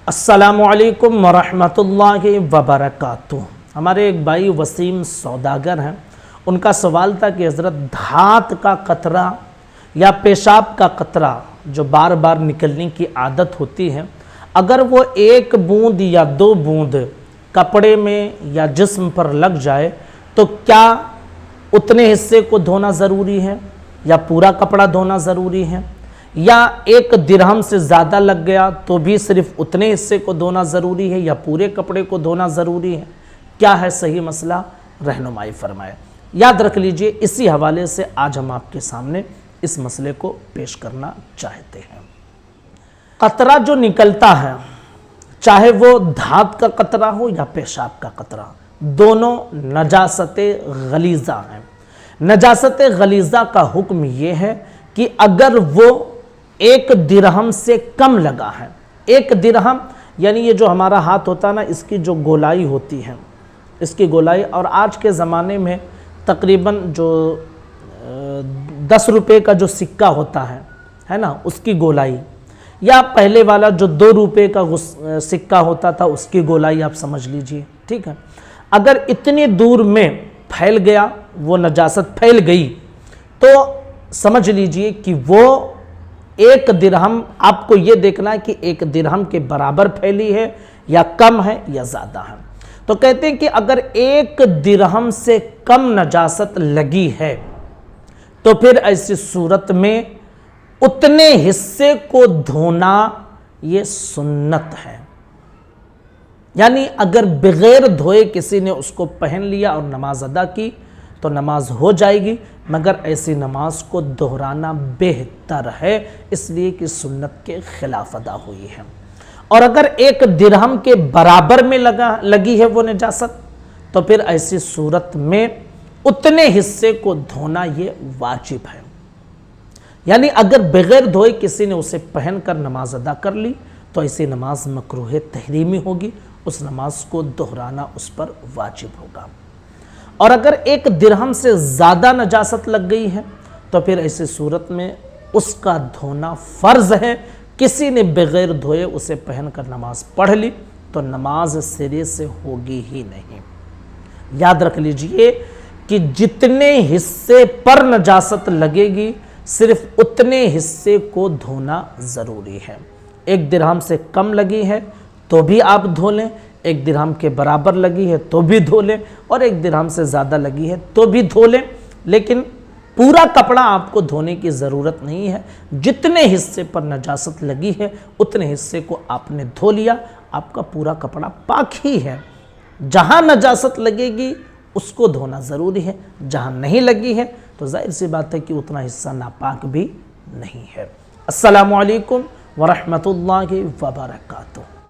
अस्सलामुअलैकुम वरहमतुल्लाहि वबरकातुह। हमारे एक भाई वसीम सौदागर हैं, उनका सवाल था कि हज़रत धात का कतरा या पेशाब का कतरा जो बार बार निकलने की आदत होती है, अगर वो एक बूंद या दो बूंद कपड़े में या जिस्म पर लग जाए तो क्या उतने हिस्से को धोना ज़रूरी है या पूरा कपड़ा धोना ज़रूरी है, या एक दिरहम से ज़्यादा लग गया तो भी सिर्फ उतने हिस्से को धोना ज़रूरी है या पूरे कपड़े को धोना ज़रूरी है, क्या है सही मसला, रहनुमाई फरमाए। याद रख लीजिए, इसी हवाले से आज हम आपके सामने इस मसले को पेश करना चाहते हैं। कतरा जो निकलता है, चाहे वो धात का कतरा हो या पेशाब का कतरा, दोनों नजासत गलीज़ा हैं। नजासत गलीज़ा का हुक्म ये है कि अगर वो एक दिरहम से कम लगा है, एक दिरहम यानी ये जो हमारा हाथ होता है ना, इसकी जो गोलाई होती है, इसकी गोलाई, और आज के ज़माने में तकरीबन जो 10 रुपये का जो सिक्का होता है ना, उसकी गोलाई, या पहले वाला जो 2 रुपये का सिक्का होता था उसकी गोलाई आप समझ लीजिए, ठीक है। अगर इतनी दूर में फैल गया, वो नजासत फैल गई, तो समझ लीजिए कि वो एक दिरहम, आपको ये देखना है कि एक दिरहम के बराबर फैली है या कम है या ज़्यादा है। तो कहते हैं कि अगर एक दिरहम से कम नजासत लगी है तो फिर ऐसी सूरत में उतने हिस्से को धोना ये सुन्नत है। यानी अगर बगैर धोए किसी ने उसको पहन लिया और नमाज अदा की तो नमाज हो जाएगी, मगर ऐसी नमाज को दोहराना बेहतर है, इसलिए कि सुन्नत के खिलाफ अदा हुई है। और अगर एक दिरहम के बराबर में लगी है वो नजासत, तो फिर ऐसी सूरत में उतने हिस्से को धोना ये वाजिब है। यानी अगर बगैर धोए किसी ने उसे पहनकर नमाज अदा कर ली तो ऐसी नमाज मकरूह तहरीमी होगी, उस नमाज को दोहराना उस पर वाजिब होगा। और अगर एक दिरहम से ज़्यादा नजासत लग गई है तो फिर ऐसी सूरत में उसका धोना फ़र्ज़ है। किसी ने बगैर धोए उसे पहनकर नमाज पढ़ ली तो नमाज सिरे से होगी ही नहीं। याद रख लीजिए कि जितने हिस्से पर नजासत लगेगी सिर्फ उतने हिस्से को धोना ज़रूरी है। एक दिरहम से कम लगी है तो भी आप धो लें, एक दिरहम के बराबर लगी है तो भी धो लें, और एक दिरहम से ज़्यादा लगी है तो भी धो लें, लेकिन पूरा कपड़ा आपको धोने की ज़रूरत नहीं है। जितने हिस्से पर नजासत लगी है उतने हिस्से को आपने धो लिया, आपका पूरा कपड़ा पाक ही है। जहाँ नजासत लगेगी उसको धोना ज़रूरी है, जहाँ नहीं लगी है तो जाहिर सी बात है कि उतना हिस्सा नापाक भी नहीं है। अस्सलामु अलैकुम वरहमतुल्लाहि वबरकातुहू।